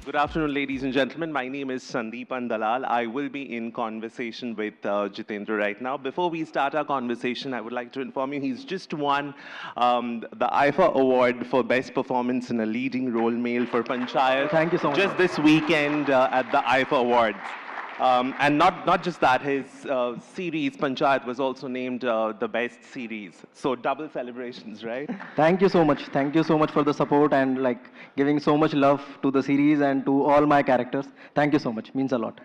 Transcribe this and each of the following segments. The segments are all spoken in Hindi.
Good afternoon, ladies and gentlemen. My name is Sandeepan Dalal. I will be in conversation with Jitendra right now. Before we start our conversation, I would like to inform you he's just won the IFA Award for Best Performance in a Leading Role Male for Panchayat. Thank you so much. Just this weekend at the IFA Awards. And not just that, his series, Panchayat, was also named the best series. So double celebrations, right? Thank you so much. Thank you so much for the support and like giving so much love to the series and to all my characters. Thank you so much. Means a lot.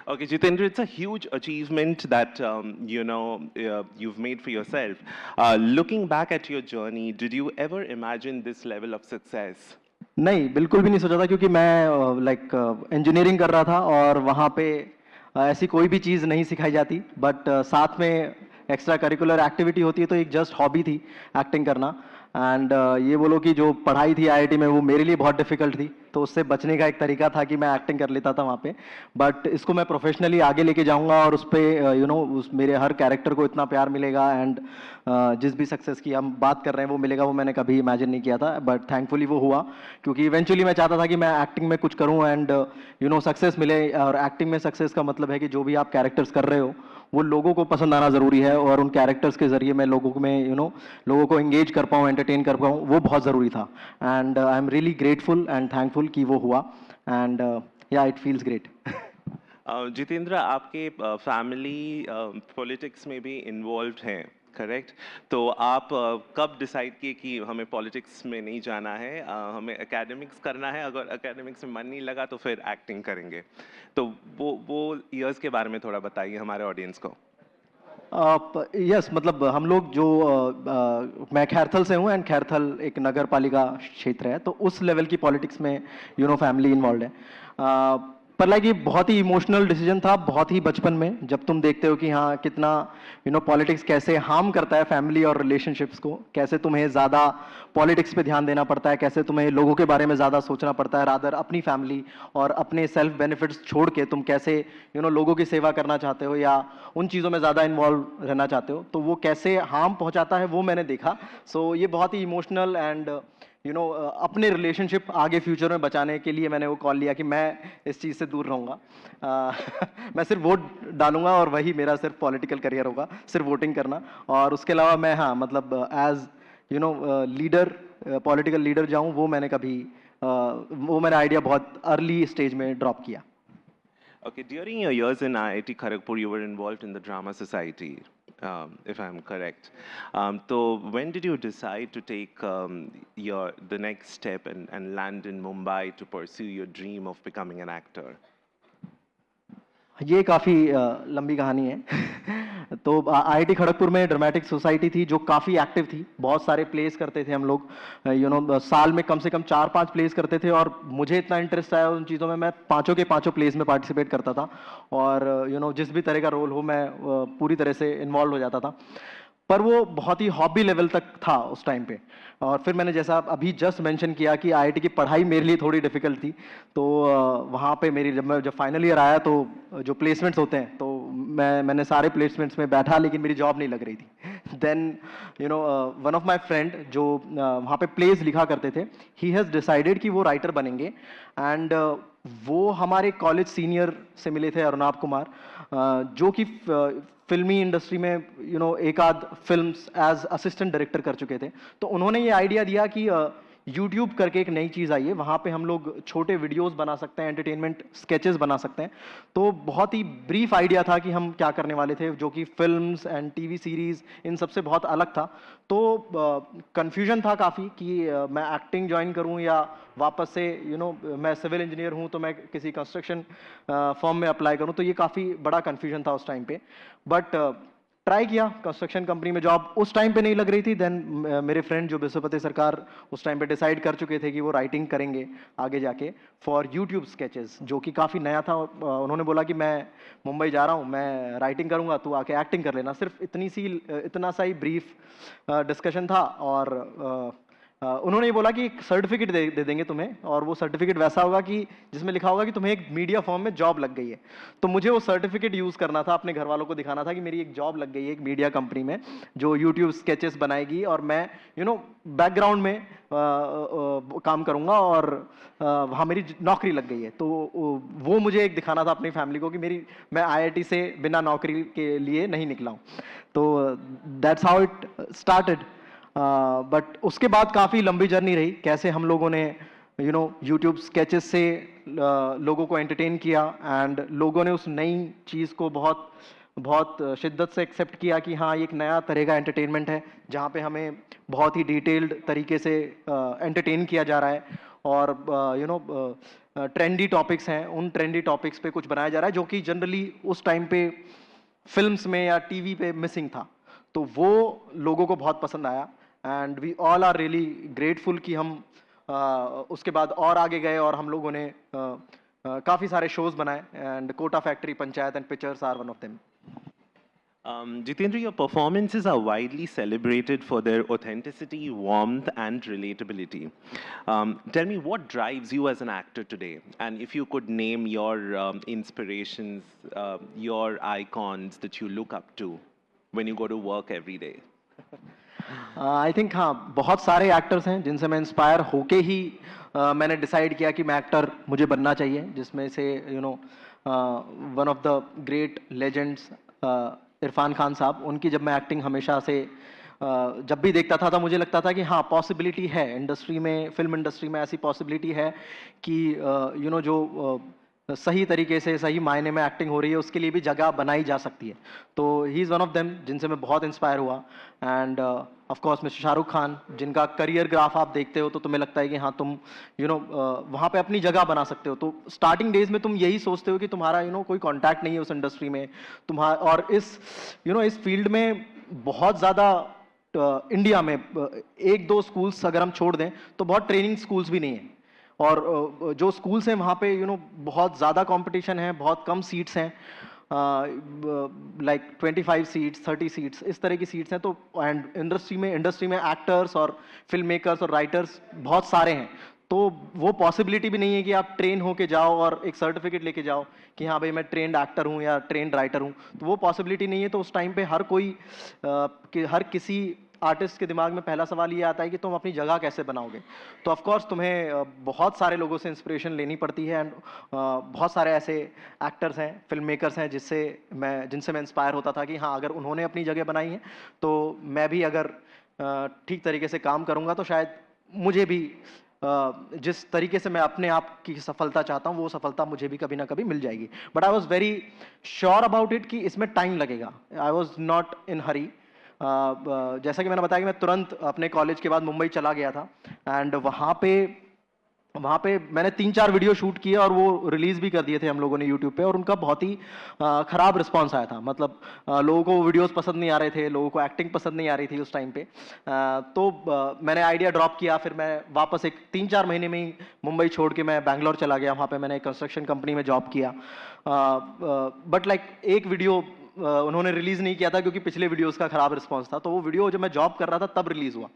Okay, Jitendra, it's a huge achievement that you've made for yourself. Looking back at your journey, did you ever imagine this level of success? नहीं बिल्कुल भी नहीं सोचा था क्योंकि मैं लाइक इंजीनियरिंग कर रहा था और वहाँ पे ऐसी कोई भी चीज़ नहीं सिखाई जाती बट साथ में एक्स्ट्रा करिकुलर एक्टिविटी होती है तो एक जस्ट हॉबी थी एक्टिंग करना एंड ये बोलो कि जो पढ़ाई थी आईआईटी में वो मेरे लिए बहुत डिफिकल्ट थी तो उससे बचने का एक तरीका था कि मैं एक्टिंग कर लेता था वहाँ पे बट इसको मैं प्रोफेशनली आगे लेके जाऊँगा और उस पर उस मेरे हर कैरेक्टर को इतना प्यार मिलेगा एंड जिस भी सक्सेस की हम बात कर रहे हैं वो मिलेगा वो मैंने कभी इमेजिन नहीं किया था बट थैंकफुली वो हुआ क्योंकि इवेंचुअली मैं चाहता था कि मैं एक्टिंग में कुछ करूँ एंड सक्सेस मिले और एक्टिंग में सक्सेस का मतलब है कि जो भी आप कैरेक्टर्स कर रहे हो वो लोगों को पसंद आना ज़रूरी है और उन कैरेक्टर्स के ज़रिए मैं लोगों को में लोगों को एंगेज कर पाऊँ एंटरटेन कर पाऊँ वो बहुत ज़रूरी था and I am really grateful and thankful कि वो हुआ एंड या इट फील्स ग्रेट जितेंद्र, आपके फैमिली पॉलिटिक्स में भी इन्वॉल्व हैं, करेक्ट? तो आप कब डिसाइड किए कि हमें पॉलिटिक्स में नहीं जाना है, हमें एकेडमिक्स करना है, अगर एकेडमिक्स में मन नहीं लगा तो फिर एक्टिंग करेंगे? तो वो ईयर्स के बारे में थोड़ा बताइए हमारे ऑडियंस को। यस मतलब हम लोग जो मैं खैरथल से हूँ एंड खैरथल एक नगर पालिका क्षेत्र है तो उस लेवल की पॉलिटिक्स में फैमिली इन्वॉल्व है पर लाइक ये बहुत ही इमोशनल डिसीजन था बहुत ही बचपन में जब तुम देखते हो कि हाँ कितना पॉलिटिक्स कैसे हार्म करता है फैमिली और रिलेशनशिप्स को कैसे तुम्हें ज़्यादा पॉलिटिक्स पे ध्यान देना पड़ता है कैसे तुम्हें लोगों के बारे में ज़्यादा सोचना पड़ता है रादर अपनी फैमिली और अपने सेल्फ बेनिफिट्स छोड़ के तुम कैसे लोगों की सेवा करना चाहते हो या उन चीज़ों में ज़्यादा इन्वॉल्व रहना चाहते हो तो वो कैसे हार्म पहुँचाता है वो मैंने देखा सो ये बहुत ही इमोशनल एंड अपने रिलेशनशिप आगे फ्यूचर में बचाने के लिए मैंने वो कॉल लिया कि मैं इस चीज़ से दूर रहूँगा मैं सिर्फ वोट डालूंगा और वही मेरा सिर्फ पॉलिटिकल करियर होगा सिर्फ वोटिंग करना और उसके अलावा मैं हाँ मतलब एज लीडर पॉलिटिकल लीडर जाऊँ वो मैंने कभी वो मैंने आइडिया बहुत अर्ली स्टेज में ड्रॉप किया Okay, during your years in IIT Kharagpur, you were involved in the drama society, if I'm correct. So when did you decide to take the next step and land in Mumbai to pursue your dream of becoming an actor? ये काफ़ी लंबी कहानी है तो आईआईटी खड़गपुर में ड्रामेटिक सोसाइटी थी जो काफ़ी एक्टिव थी बहुत सारे प्लेस करते थे हम लोग साल में कम से कम 4-5 प्लेस करते थे और मुझे इतना इंटरेस्ट आया उन चीज़ों में मैं पांचों के पांचों प्लेस में पार्टिसिपेट करता था और जिस भी तरह का रोल हो मैं पूरी तरह से इन्वॉल्व हो जाता था पर वो बहुत ही हॉबी लेवल तक था उस टाइम पे और फिर मैंने जैसा अभी जस्ट मेंशन किया कि आईआईटी की पढ़ाई मेरे लिए थोड़ी डिफिकल्ट थी तो वहाँ पे मेरी जब फाइनल ईयर आया तो जो प्लेसमेंट्स होते हैं तो मैंने सारे प्लेसमेंट्स में बैठा लेकिन मेरी जॉब नहीं लग रही थी then one of my friend जो वहाँ पे प्लेस लिखा करते थे ही हैज़ डिसाइडेड कि वो राइटर बनेंगे एंड वो हमारे कॉलेज सीनियर से मिले थे अर्नाब कुमार जो कि फिल्मी इंडस्ट्री में एक आध फिल्म्स एज असिस्टेंट डायरेक्टर कर चुके थे तो उन्होंने ये आइडिया दिया कि यूट्यूब करके एक नई चीज़ आई है वहाँ पे हम लोग छोटे वीडियोस बना सकते हैं एंटरटेनमेंट स्केचेस बना सकते हैं तो बहुत ही ब्रीफ आइडिया था कि हम क्या करने वाले थे जो कि films and TV series in सबसे बहुत अलग था तो कंफ्यूजन था काफ़ी कि मैं एक्टिंग ज्वाइन करूं या वापस से मैं सिविल इंजीनियर हूं तो मैं किसी कंस्ट्रक्शन फर्म में अप्लाई करूं तो ये काफ़ी बड़ा कंफ्यूजन था उस टाइम पे बट ट्राई किया कंस्ट्रक्शन कंपनी में जॉब उस टाइम पे नहीं लग रही थी देन मेरे फ्रेंड जो विश्वपति सरकार उस टाइम पे डिसाइड कर चुके थे कि वो राइटिंग करेंगे आगे जाके फॉर यूट्यूब स्केचेस जो कि काफ़ी नया था उन्होंने बोला कि मैं मुंबई जा रहा हूँ मैं राइटिंग करूँगा तू आके एक्टिंग कर लेना सिर्फ इतना सा ही ब्रीफ डिस्कशन था और उन्होंने ये बोला कि एक सर्टिफिकेट दे देंगे तुम्हें, और वो सर्टिफिकेट वैसा होगा कि जिसमें लिखा होगा कि तुम्हें एक मीडिया फर्म में जॉब लग गई है। तो मुझे वो सर्टिफिकेट यूज़ करना था, अपने घर वालों को दिखाना था कि मेरी एक जॉब लग गई है एक मीडिया कंपनी में जो यूट्यूब स्केचेस बनाएगी, और मैं बैकग्राउंड में काम करूँगा, और वहाँ मेरी नौकरी लग गई है। तो वो मुझे एक दिखाना था अपनी फैमिली को कि मैं IIT से बिना नौकरी के लिए नहीं निकला हूँ। तो that's how it started. But उसके बाद काफ़ी लंबी जर्नी रही, कैसे हम लोगों ने यूट्यूब स्केचेस से लोगों को एंटरटेन किया, एंड लोगों ने उस नई चीज़ को बहुत बहुत शिद्दत से एक्सेप्ट किया कि हाँ, ये एक नया तरह का एंटरटेनमेंट है जहाँ पे हमें बहुत ही डिटेल्ड तरीके से एंटरटेन किया जा रहा है, और ट्रेंडी टॉपिक्स हैं, उन ट्रेंडी टॉपिक्स पे कुछ बनाया जा रहा है जो कि जनरली उस टाइम पे फिल्म्स में या टीवी पे मिसिंग था। तो वो लोगों को बहुत पसंद आया, and we all are really grateful कि हम उसके बाद और आगे गए, और हम लोगों ने काफ़ी सारे शोज बनाए, and Kota factory, Panchayat and pictures are one of them. Jitendra, your performances are widely celebrated for their authenticity, warmth, and relatability. Tell me, what drives you as an actor today? And if you could name your inspirations, your icons that you look up to when you go to work every day. I think हाँ, बहुत सारे एक्टर्स हैं जिनसे मैं इंस्पायर होके ही मैंने डिसाइड किया कि मैं एक्टर मुझे बनना चाहिए, जिसमें से one of the great legends Irfan Khan साहब। उनकी जब मैं एक्टिंग हमेशा से जब भी देखता था तो मुझे लगता था कि हाँ, पॉसिबिलिटी है इंडस्ट्री में, फिल्म इंडस्ट्री में ऐसी पॉसिबिलिटी है कि जो सही तरीके से, सही मायने में एक्टिंग हो रही है, उसके लिए भी जगह बनाई जा सकती है। तो he is one of them जिनसे मैं बहुत इंस्पायर हुआ। End of course mister Shahrukh Khan, जिनका करियर ग्राफ आप देखते हो तो तुम्हें लगता है कि हाँ, तुम वहाँ पे अपनी जगह बना सकते हो। तो स्टार्टिंग डेज में तुम यही सोचते हो कि तुम्हारा कोई कॉन्टैक्ट नहीं है उस इंडस्ट्री में, तुम्हारा, और इस फील्ड में बहुत ज़्यादा इंडिया में एक दो स्कूल्स अगर हम छोड़ दें तो बहुत ट्रेनिंग स्कूल्स भी नहीं हैं, और जो स्कूल्स हैं वहाँ पे बहुत ज़्यादा कंपटीशन है, बहुत कम सीट्स हैं, लाइक 25 सीट्स, 30 सीट्स, इस तरह की सीट्स हैं। तो एंड इंडस्ट्री में एक्टर्स और फिल्म मेकर्स और राइटर्स बहुत सारे हैं, तो वो पॉसिबिलिटी भी नहीं है कि आप ट्रेन होके जाओ और एक सर्टिफिकेट लेके जाओ कि हाँ भाई मैं ट्रेंड एक्टर हूँ या ट्रेंड राइटर हूँ, तो वो पॉसिबिलिटी नहीं है। तो उस टाइम पे हर किसी आर्टिस्ट के दिमाग में पहला सवाल ये आता है कि तुम अपनी जगह कैसे बनाओगे। तो ऑफ कोर्स तुम्हें बहुत सारे लोगों से इंस्पिरेशन लेनी पड़ती है, एंड बहुत सारे ऐसे एक्टर्स हैं, फिल्म मेकर्स हैं जिनसे मैं इंस्पायर होता था कि हाँ, अगर उन्होंने अपनी जगह बनाई है तो मैं भी अगर ठीक तरीके से काम करूँगा तो शायद मुझे भी जिस तरीके से मैं अपने आप की सफलता चाहता हूँ वो सफलता मुझे भी कभी ना कभी मिल जाएगी। But I was very sure about it कि इसमें टाइम लगेगा। आई वॉज नॉट इन हरी। जैसा कि मैंने बताया कि मैं तुरंत अपने कॉलेज के बाद मुंबई चला गया था, एंड वहाँ पे मैंने 3-4 वीडियो शूट किए और वो रिलीज़ भी कर दिए थे हम लोगों ने यूट्यूब पे, और उनका बहुत ही ख़राब रिस्पांस आया था। मतलब लोगों को वीडियोस पसंद नहीं आ रहे थे, लोगों को एक्टिंग पसंद नहीं आ रही थी उस टाइम पे। मैंने आइडिया ड्रॉप किया, फिर मैं वापस एक 3-4 महीने में ही मुंबई छोड़ के मैं बैंगलोर चला गया। वहाँ पर मैंने कंस्ट्रक्शन कंपनी में जॉब किया। बट लाइक एक वीडियो उन्होंने रिलीज़ नहीं किया था क्योंकि पिछले वीडियोस का ख़राब रिस्पांस था। तो वो वीडियो जब मैं जॉब कर रहा था तब रिलीज़ हुआ।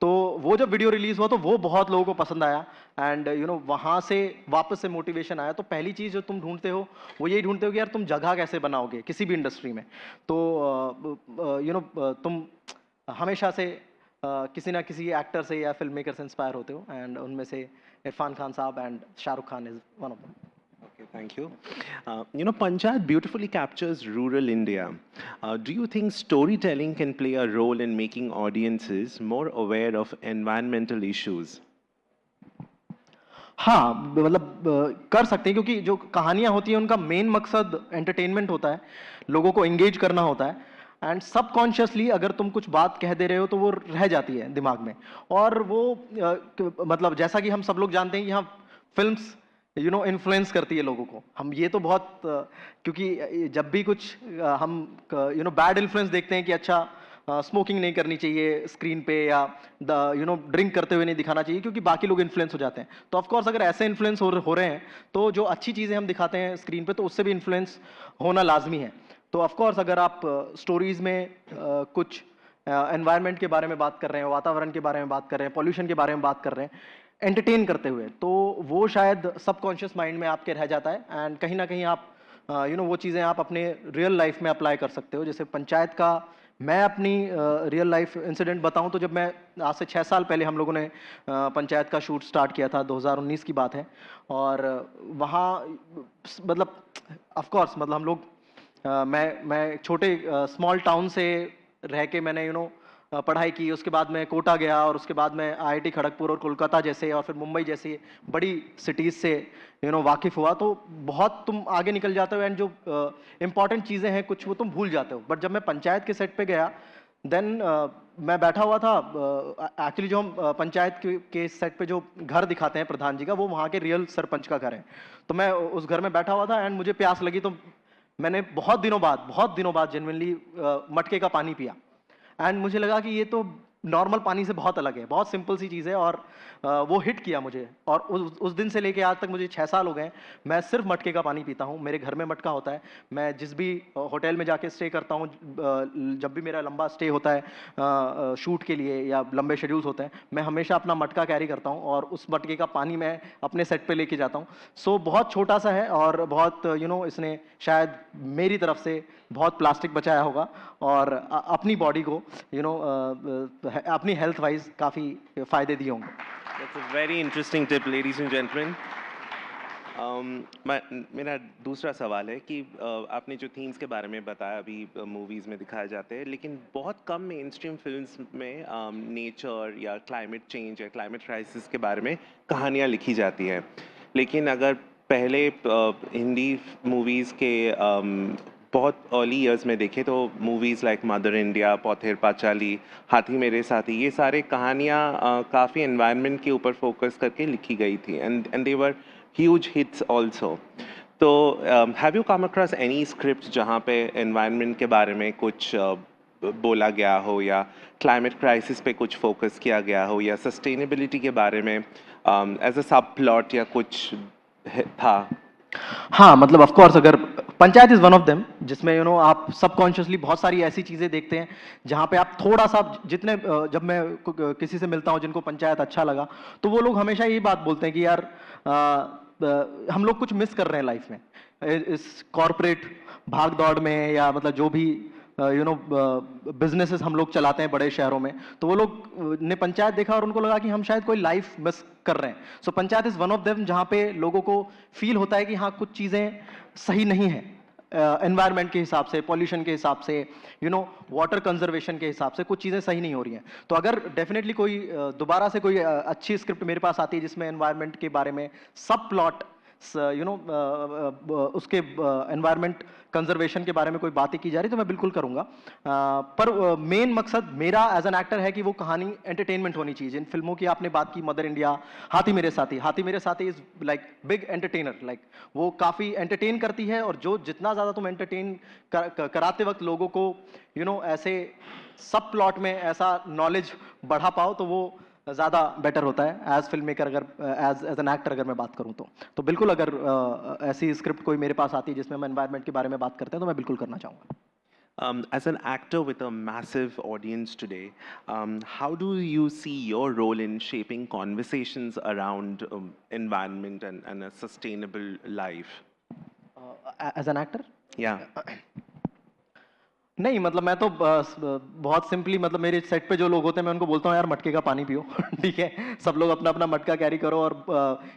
तो वो जब वीडियो रिलीज़ हुआ तो वो बहुत लोगों को पसंद आया, एंड वहाँ से वापस से मोटिवेशन आया। तो पहली चीज़ जो तुम ढूंढते हो वो यही ढूंढते हो कि यार तुम जगह कैसे बनाओगे किसी भी इंडस्ट्री में। तो तुम हमेशा से किसी ना किसी एक्टर से या फिल्म मेकर से इंस्पायर होते हो, एंड उनमें से इरफान खान साहब and Shahrukh Khan is one of them. Okay, thank you. Panchayat beautifully captures rural India. Do you think storytelling can play a role in making audiences more aware of environmental issues? हाँ, मतलब कर सकते हैं, क्योंकि जो कहानियाँ होती हैं उनका मेन मकसद एंटरटेनमेंट होता है, लोगों को एंगेज करना होता है, एंड सबकॉन्शियसली अगर तुम कुछ बात कह दे रहे हो तो वो रह जाती है दिमाग में। और वो मतलब जैसा कि हम सब लोग जानते हैं कि हाँ, फिल्म्स इन्फ्लुएंस करती है लोगों को। हम ये तो बहुत क्योंकि जब भी कुछ हम बैड इन्फ्लुएंस देखते हैं कि अच्छा स्मोकिंग नहीं करनी चाहिए स्क्रीन पे, या ड्रिंक करते हुए नहीं दिखाना चाहिए क्योंकि बाकी लोग इन्फ्लुएंस हो जाते हैं। तो ऑफ कोर्स अगर ऐसे इन्फ्लुएंस हो रहे हैं तो जो अच्छी चीज़ें हम दिखाते हैं स्क्रीन पे तो उससे भी इन्फ्लुएंस होना लाजमी है। तो ऑफ कोर्स अगर आप स्टोरीज में कुछ एनवायरनमेंट के बारे में बात कर रहे हैं, वातावरण के बारे में बात कर रहे हैं, पॉल्यूशन के बारे में बात कर रहे हैं, एंटरटेन करते हुए, तो वो शायद सबकॉन्शियस माइंड में आपके रह जाता है एंड कहीं ना कहीं आप वो चीज़ें आप अपने रियल लाइफ में अप्लाई कर सकते हो। जैसे पंचायत का मैं अपनी रियल लाइफ इंसिडेंट बताऊं तो जब मैं आज से 6 साल पहले हम लोगों ने पंचायत का शूट स्टार्ट किया था, 2019 की बात है। और वहाँ मतलब ऑफ कोर्स मतलब हम लोग मैं एक छोटे स्मॉल टाउन से रह के मैंने पढ़ाई की। उसके बाद मैं कोटा गया और उसके बाद मैं आईआईटी खड़गपुर और कोलकाता जैसे और फिर मुंबई जैसी बड़ी सिटीज़ से वाकिफ़ हुआ। तो बहुत तुम आगे निकल जाते हो एंड जो इम्पॉर्टेंट चीज़ें हैं कुछ वो तुम भूल जाते हो। बट जब मैं पंचायत के सेट पे गया देन मैं बैठा हुआ था। एक्चुअली जो हम पंचायत के सेट पे जो घर दिखाते हैं प्रधान जी का, वो वहाँ के रियल सरपंच का घर है। तो मैं उस घर में बैठा हुआ था एंड मुझे प्यास लगी, तो मैंने बहुत दिनों बाद जेन्युइनली मटके का पानी पिया एंड मुझे लगा कि ये तो नॉर्मल पानी से बहुत अलग है, बहुत सिंपल सी चीज़ है। और वो हिट किया मुझे और उस दिन से लेके आज तक मुझे 6 साल हो गए हैं, मैं सिर्फ मटके का पानी पीता हूँ। मेरे घर में मटका होता है, मैं जिस भी होटल में जाके स्टे करता हूँ, जब भी मेरा लंबा स्टे होता है शूट के लिए या लंबे शेड्यूल्स होते हैं, मैं हमेशा अपना मटका कैरी करता हूँ और उस मटके का पानी मैं अपने सेट पे लेके जाता हूँ। सो बहुत छोटा सा है और बहुत इसने शायद मेरी तरफ से बहुत प्लास्टिक बचाया होगा और अपनी बॉडी को अपनी हेल्थ वाइज काफ़ी फ़ायदे दिए होंगे। That's a very interesting tip, ladies and gentlemen. मेरा दूसरा सवाल है कि आपने जो थीम्स के बारे में बताया अभी मूवीज़ में दिखाए जाते हैं, लेकिन बहुत कम मेन स्ट्रीम फिल्म्स में नेचर या क्लाइमेट चेंज या क्लाइमेट क्राइसिस के बारे में कहानियाँ लिखी जाती हैं। लेकिन अगर पहले हिंदी मूवीज़ के बहुत अर्ली ईयर्स में देखें तो movies like mother India, Pather Panchali, Haathi Mere साथी, ये सारे कहानियाँ काफ़ी एनवायरनमेंट के ऊपर फोकस करके लिखी गई थी and they were huge hits also. तो have you come across any script जहाँ पे एनवायरनमेंट के बारे में कुछ बोला गया हो या क्लाइमेट क्राइसिस पे कुछ फोकस किया गया हो या सस्टेनेबिलिटी के बारे में एज अ सब प्लॉट या कुछ था? हाँ, मतलब ऑफ कोर्स अगर panchayat is one of them, जिसमें आप सबकॉन्शियसली बहुत सारी ऐसी चीजें देखते हैं जहाँ पे आप थोड़ा सा जितने जब मैं किसी से मिलता हूँ जिनको पंचायत अच्छा लगा, तो वो लोग हमेशा यही बात बोलते हैं कि यार हम लोग कुछ मिस कर रहे हैं लाइफ में, इस कॉरपोरेट भाग दौड़ में या मतलब जो भी बिजनेसेस हम लोग चलाते हैं बड़े शहरों में। तो वो लोग ने पंचायत देखा और उनको लगा कि हम शायद कोई लाइफ मिस कर रहे हैं। So Panchayat is one of them जहाँ पे लोगों को फील होता है कि हाँ कुछ चीज़ें सही नहीं है एनवायरनमेंट के हिसाब से, पॉल्यूशन के हिसाब से, वाटर कंजर्वेशन के हिसाब से कुछ चीज़ें सही नहीं हो रही हैं। तो अगर डेफिनेटली कोई दोबारा से कोई अच्छी स्क्रिप्ट मेरे पास आती है जिसमें एनवायरनमेंट के बारे में सब प्लॉट उसके एनवायरनमेंट कंजर्वेशन के बारे में कोई बातें की जा रही तो मैं बिल्कुल करूंगा। पर मेन मकसद मेरा एज एन एक्टर है कि वो कहानी एंटरटेनमेंट होनी चाहिए। जिन फिल्मों की आपने बात की, मदर इंडिया, हाथी मेरे साथी is like big entertainer, like वो काफ़ी एंटरटेन करती है और जो जितना ज़्यादा तुम एंटरटेन कराते वक्त लोगों को ऐसे सब प्लॉट में ऐसा नॉलेज बढ़ा पाओ तो वो ज़्यादा बेटर होता है एज फिल्म मेकर। अगर एज एन एक्टर अगर मैं बात करूं तो बिल्कुल अगर ऐसी स्क्रिप्ट कोई मेरे पास आती है जिसमें हम एनवायरनमेंट के बारे में बात करते हैं तो मैं बिल्कुल करना चाहूँगा। As an actor with a massive audience today, how do you see your role in shaping conversations around environment and a sustainable life? As an actor Yeah. नहीं, मतलब मैं तो बहुत सिंपली, मतलब मेरे सेट पे जो लोग होते हैं मैं उनको बोलता हूँ यार मटके का पानी पियो ठीक है, सब लोग अपना अपना मटका कैरी करो। और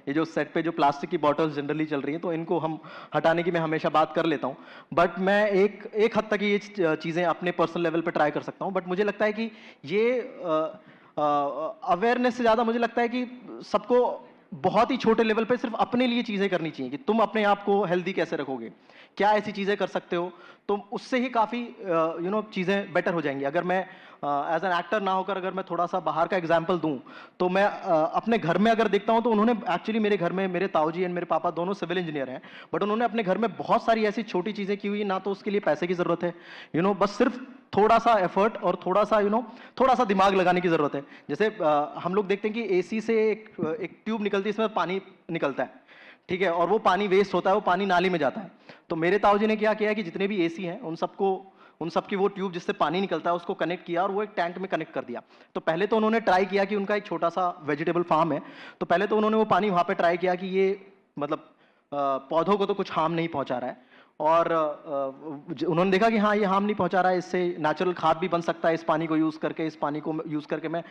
ये जो सेट पे जो प्लास्टिक की बॉटल्स जनरली चल रही हैं तो इनको हम हटाने की मैं हमेशा बात कर लेता हूँ। बट मैं एक हद तक ये चीज़ें अपने पर्सनल लेवल पे ट्राई कर सकता हूँ। बट मुझे लगता है कि ये अवेयरनेस से ज़्यादा मुझे लगता है कि सबको बहुत ही छोटे लेवल पे सिर्फ अपने लिए चीज़ें करनी चाहिए कि तुम अपने आप को हेल्दी कैसे रखोगे, क्या ऐसी चीज़ें कर सकते हो, तो उससे ही काफ़ी चीज़ें बेटर हो जाएंगी। अगर मैं एज एन एक्टर ना होकर अगर मैं थोड़ा सा बाहर का एग्जाम्पल दूं तो मैं अपने घर में अगर देखता हूं तो उन्होंने एक्चुअली, मेरे घर में मेरे ताऊजी एंड मेरे पापा दोनों सिविल इंजीनियर हैं, बट उन्होंने अपने घर में बहुत सारी ऐसी छोटी चीज़ें की हुई, ना तो उसके लिए पैसे की ज़रूरत है, बस सिर्फ थोड़ा सा एफर्ट और थोड़ा सा थोड़ा सा दिमाग लगाने की ज़रूरत है। जैसे हम लोग देखते हैं कि एसी से एक ट्यूब निकलती है, इसमें पानी निकलता है, ठीक है, और वो पानी वेस्ट होता है, वो पानी नाली में जाता है। तो मेरे ताऊजी ने क्या किया कि जितने भी एसी हैं उन सबको उन सब की वो ट्यूब जिससे पानी निकलता है उसको कनेक्ट किया और वो एक टैंक में कनेक्ट कर दिया। तो पहले तो उन्होंने ट्राई किया कि उनका एक छोटा सा वेजिटेबल फार्म है, तो पहले तो उन्होंने वो पानी वहाँ पे ट्राई किया कि ये मतलब पौधों को तो कुछ हार्म नहीं पहुंचा रहा है, और उन्होंने देखा कि हाँ ये हार्म नहीं पहुंचा रहा है, इससे नेचुरल खाद भी बन सकता है, इस पानी को यूज़ करके, इस पानी को यूज़ करके मैं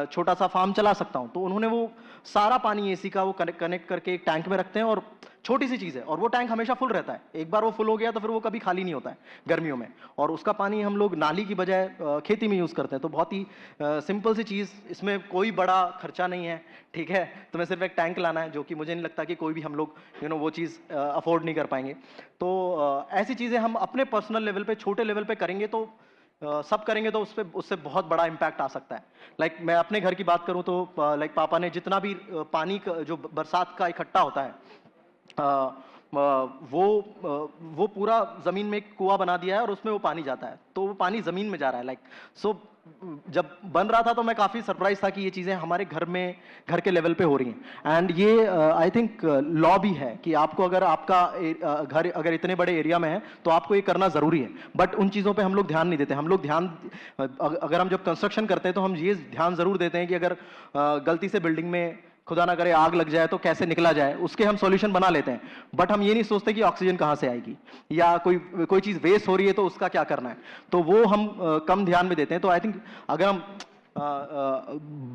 छोटा सा फार्म चला सकता हूँ। तो उन्होंने वो सारा पानी एसी का वो कनेक्ट करके एक टैंक में रखते हैं, और छोटी सी चीज़ है, और वो टैंक हमेशा फुल रहता है। एक बार वो फुल हो गया तो फिर वो कभी खाली नहीं होता है गर्मियों में, और उसका पानी हम लोग नाली की बजाय खेती में यूज़ करते हैं। तो बहुत ही सिंपल सी चीज़, इसमें कोई बड़ा खर्चा नहीं है, ठीक है। तुम्हें सिर्फ एक टैंक लाना है, जो कि मुझे नहीं लगता कि कोई भी हम लोग वो चीज़ अफोर्ड नहीं कर पाएंगे। तो ऐसी चीज़ें हम अपने पर्सनल लेवल पे, छोटे लेवल पे करेंगे तो सब करेंगे तो उससे बहुत बड़ा इम्पैक्ट आ सकता है। लाइक मैं अपने घर की बात करूं तो लाइक पापा ने जितना भी पानी जो बरसात का इकट्ठा होता है, वो पूरा ज़मीन में एक कुआं बना दिया है और उसमें वो पानी जाता है, तो वो पानी ज़मीन में जा रहा है। लाइक सो जब बन रहा था तो मैं काफ़ी सरप्राइज था कि ये चीज़ें हमारे घर के लेवल पे हो रही हैं। एंड ये आई थिंक लॉ भी है कि आपको अगर आपका घर अगर इतने बड़े एरिया में है तो आपको ये करना ज़रूरी है। बट उन चीज़ों पे हम लोग ध्यान नहीं देते। हम लोग अगर हम जब कंस्ट्रक्शन करते हैं तो हम ये ध्यान ज़रूर देते हैं कि अगर गलती से बिल्डिंग में खुदा ना करे आग लग जाए तो कैसे निकला जाए, उसके हम सॉल्यूशन बना लेते हैं। बट हम ये नहीं सोचते कि ऑक्सीजन कहाँ से आएगी, या कोई चीज़ वेस्ट हो रही है तो उसका क्या करना है, तो वो हम कम ध्यान में देते हैं। तो आई थिंक अगर हम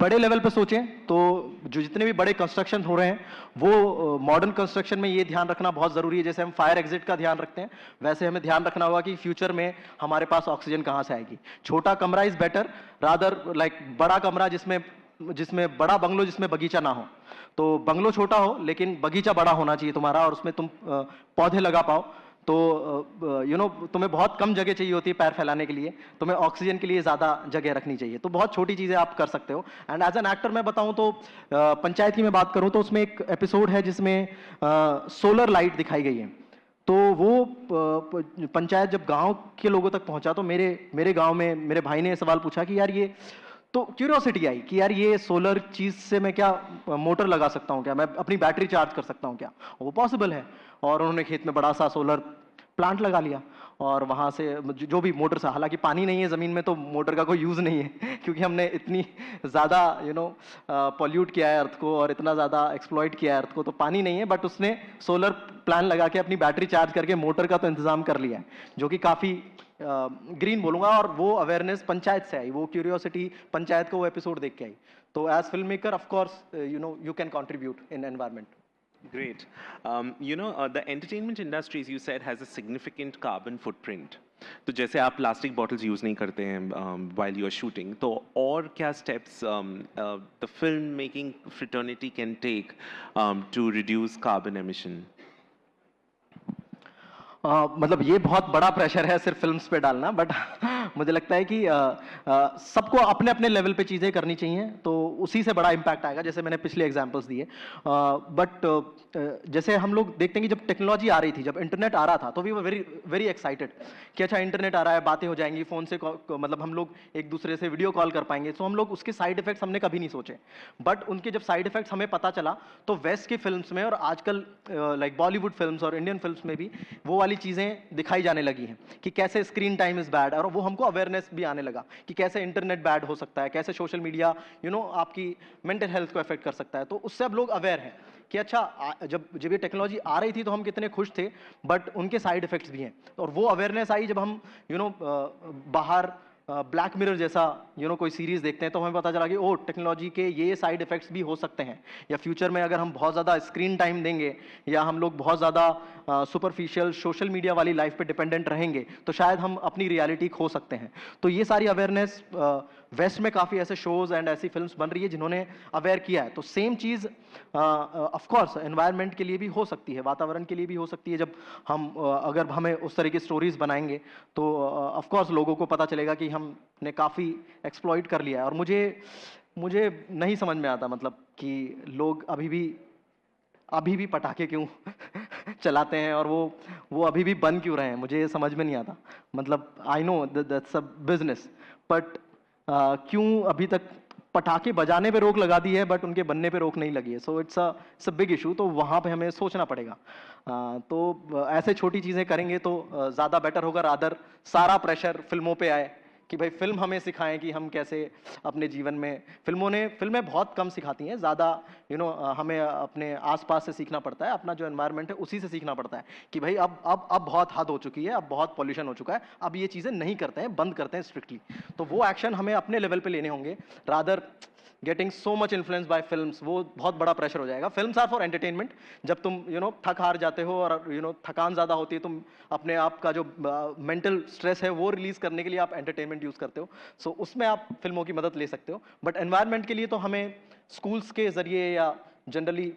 बड़े लेवल पे सोचें तो जो जितने भी बड़े कंस्ट्रक्शन हो रहे हैं वो मॉडर्न कंस्ट्रक्शन में ये ध्यान रखना बहुत ज़रूरी है। जैसे हम फायर एग्जिट का ध्यान रखते हैं, वैसे हमें ध्यान रखना होगा कि फ्यूचर में हमारे पास ऑक्सीजन कहाँ से आएगी। छोटा कमरा इज़ बेटर रादर लाइक बड़ा कमरा जिसमें बड़ा बंगलो जिसमें बगीचा ना हो। तो बंगलो छोटा हो लेकिन बगीचा बड़ा होना चाहिए तुम्हारा, और उसमें तुम पौधे लगा पाओ। तो तुम्हें बहुत कम जगह चाहिए होती है पैर फैलाने के लिए, तुम्हें ऑक्सीजन के लिए ज़्यादा जगह रखनी चाहिए। तो बहुत छोटी चीज़ें आप कर सकते हो। एंड एज एन एक्टर मैं बताऊं तो पंचायत की मैं बात करूं तो उसमें एक एपिसोड है जिसमें सोलर लाइट दिखाई गई है। तो वो पंचायत जब गांव के लोगों तक पहुंचा तो मेरे गांव में मेरे भाई ने सवाल पूछा कि यार ये, तो क्यूरियोसिटी आई कि यार ये सोलर चीज़ से मैं क्या मोटर लगा सकता हूँ, क्या मैं अपनी बैटरी चार्ज कर सकता हूँ क्या, वो पॉसिबल है। और उन्होंने खेत में बड़ा सा सोलर प्लांट लगा लिया, और वहाँ से जो भी मोटर से, हालांकि पानी नहीं है ज़मीन में तो मोटर का कोई यूज़ नहीं है क्योंकि हमने इतनी ज़्यादा पॉल्यूट किया है अर्थ को और इतना ज़्यादा एक्सप्लॉइट किया है अर्थ को, तो पानी नहीं है। बट उसने सोलर प्लान लगा के अपनी बैटरी चार्ज करके मोटर का तो इंतज़ाम कर लिया है, जो कि काफ़ी ग्रीन बोलूँगा। और वो अवेयरनेस पंचायत से आई, वो क्यूरियोसिटी पंचायत को वो एपिसोड देख के आई। तो as film maker of course you can contribute in environment. Great. The entertainment industry, as you said, has a significant carbon footprint. तो जैसे आप प्लास्टिक बॉटल्स यूज़ नहीं करते हैं while you are shooting, तो और क्या steps the filmmaking fraternity can take to reduce carbon emission? मतलब ये बहुत बड़ा प्रेशर है सिर्फ फिल्म्स पे डालना, बट मुझे लगता है कि सबको अपने अपने लेवल पे चीज़ें करनी चाहिए तो उसी से बड़ा इम्पैक्ट आएगा, जैसे मैंने पिछले एग्जांपल्स दिए। बट जैसे हम लोग देखते हैं कि जब टेक्नोलॉजी आ रही थी, जब इंटरनेट आ रहा था, तो we were very very excited कि अच्छा इंटरनेट आ रहा है, बातें हो जाएंगी फ़ोन से, मतलब हम लोग एक दूसरे से वीडियो कॉल कर पाएंगे। तो हम लोग उसके साइड इफेक्ट्स हमने कभी नहीं सोचे, बट उनके जब साइड इफेक्ट्स हमें पता चला तो वेस्ट की फिल्म्स में और आजकल लाइक बॉलीवुड फिल्म्स और इंडियन फिल्म्स में भी वो वाली चीज़ें दिखाई जाने लगी हैं कि कैसे स्क्रीन टाइम इज़ बैड, और वो हमको अवेयरनेस भी आने लगा कि कैसे इंटरनेट बैड हो सकता है, कैसे सोशल मीडिया आपकी मेंटल हेल्थ को अफेक्ट कर सकता है। तो उससे अब लोग अवेयर हैं कि अच्छा जब ये टेक्नोलॉजी आ रही थी तो हम कितने खुश थे, बट उनके साइड इफेक्ट्स भी हैं। और वो अवेयरनेस आई जब हम बाहर ब्लैक मिरर जैसा कोई सीरीज़ देखते हैं तो हमें पता चला कि ओ टेक्नोलॉजी के ये साइड इफ़ेक्ट्स भी हो सकते हैं, या फ्यूचर में अगर हम बहुत ज़्यादा स्क्रीन टाइम देंगे या हम लोग बहुत ज़्यादा सुपरफिशियल सोशल मीडिया वाली लाइफ पे डिपेंडेंट रहेंगे तो शायद हम अपनी रियलिटी खो सकते हैं। तो ये सारी अवेयरनेस वेस्ट में काफ़ी ऐसे शोज़ एंड ऐसी फिल्म्स बन रही है जिन्होंने अवेयर किया है। तो same cheese of course environment के लिए भी हो सकती है, वातावरण के लिए भी हो सकती है। जब हम अगर हमें उस तरह की स्टोरीज बनाएंगे तो ऑफ कोर्स लोगों को पता चलेगा कि हमने काफ़ी एक्सप्लॉइट कर लिया है। और मुझे नहीं समझ में आता मतलब कि लोग अभी भी पटाखे क्यों चलाते हैं और वो अभी भी बन क्यों रहे हैं, मुझे ये समझ में नहीं आता। मतलब I know that's a business, but क्यों अभी तक पटाखे बजाने पे रोक लगा दी है बट उनके बनने पे रोक नहीं लगी है, so it's a big issue. तो वहाँ पे हमें सोचना पड़ेगा। ऐसे छोटी चीज़ें करेंगे तो ज़्यादा बेटर होगा, रादर सारा प्रेशर फिल्मों पे आए कि भाई फिल्म हमें सिखाएं कि हम कैसे अपने जीवन में, फिल्में बहुत कम सिखाती हैं, ज़्यादा हमें अपने आसपास से सीखना पड़ता है, अपना जो एनवायरनमेंट है उसी से सीखना पड़ता है कि भाई अब बहुत हद हो चुकी है, अब बहुत पॉल्यूशन हो चुका है, अब ये चीज़ें नहीं करते हैं, बंद करते हैं स्ट्रिक्टली। तो वो एक्शन हमें अपने लेवल पे लेने होंगे, rather getting so much influence by films, वो बहुत बड़ा प्रेशर हो जाएगा। Films are for entertainment. जब तुम थक हार जाते हो और थकान ज़्यादा होती है, तुम अपने आप का जो मेंटल स्ट्रेस है वो रिलीज करने के लिए आप एंटरटेनमेंट यूज़ करते हो, सो उसमें आप फिल्मों की मदद ले सकते हो। बट एनवायरनमेंट के लिए तो हमें स्कूल्स के ज़रिए या जनरली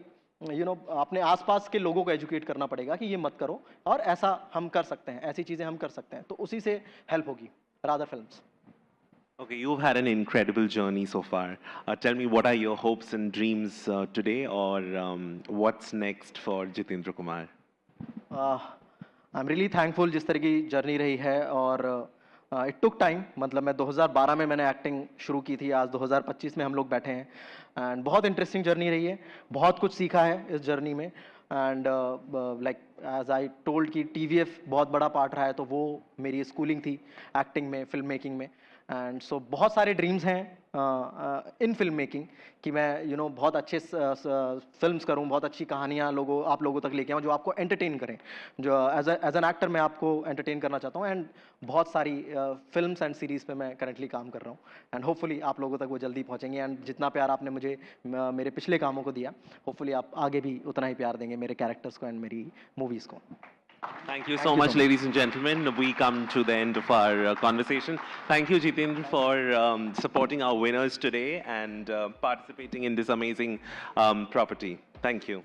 अपने आसपास के लोगों को एजुकेट करना पड़ेगा कि ये मत करो, और ऐसा हम कर सकते हैं, ऐसी चीज़ें हम कर सकते हैं, तो उसी से हेल्प होगी rather films. Okay, you've had an incredible journey so far. Tell me, what are your hopes and dreams today, or what's next for Jitendra Kumar? I am really thankful जिस तरह की जर्नी रही है, और इट टुक टाइम। मतलब मैं 2012 में मैंने एक्टिंग शुरू की थी, आज 2025 में हम लोग बैठे हैं, एंड बहुत इंटरेस्टिंग जर्नी रही है, बहुत कुछ सीखा है इस जर्नी में। And like as I told कि TVF बहुत बड़ा पार्ट रहा है, तो वो मेरी स्कूलिंग थी एक्टिंग में, फिल्म मेकिंग में। एंड सो बहुत सारे ड्रीम्स हैं इन फिल्म मेकिंग कि मैं बहुत अच्छे फिल्म्स करूं, बहुत अच्छी कहानियां आप लोगों तक लेके आऊं जो आपको एंटरटेन करें, जो एज एन एक्टर मैं आपको एंटरटेन करना चाहता हूं। एंड बहुत सारी फिल्म्स एंड सीरीज पे मैं करंटली काम कर रहा हूं, एंड होपफुली आप लोगों तक वो जल्दी पहुंचेंगे। एंड जितना प्यार आपने मुझे मेरे पिछले कामों को दिया, होपफुली आप आगे भी उतना ही प्यार देंगे मेरे कैरेक्टर्स को एंड मेरी मूवीज़ को। Thank you thank so you so much, much. ladies and gentlemen. We come to the end of our conversation. Thank you, Jitendra, for supporting our winners today and participating in this amazing property. Thank you.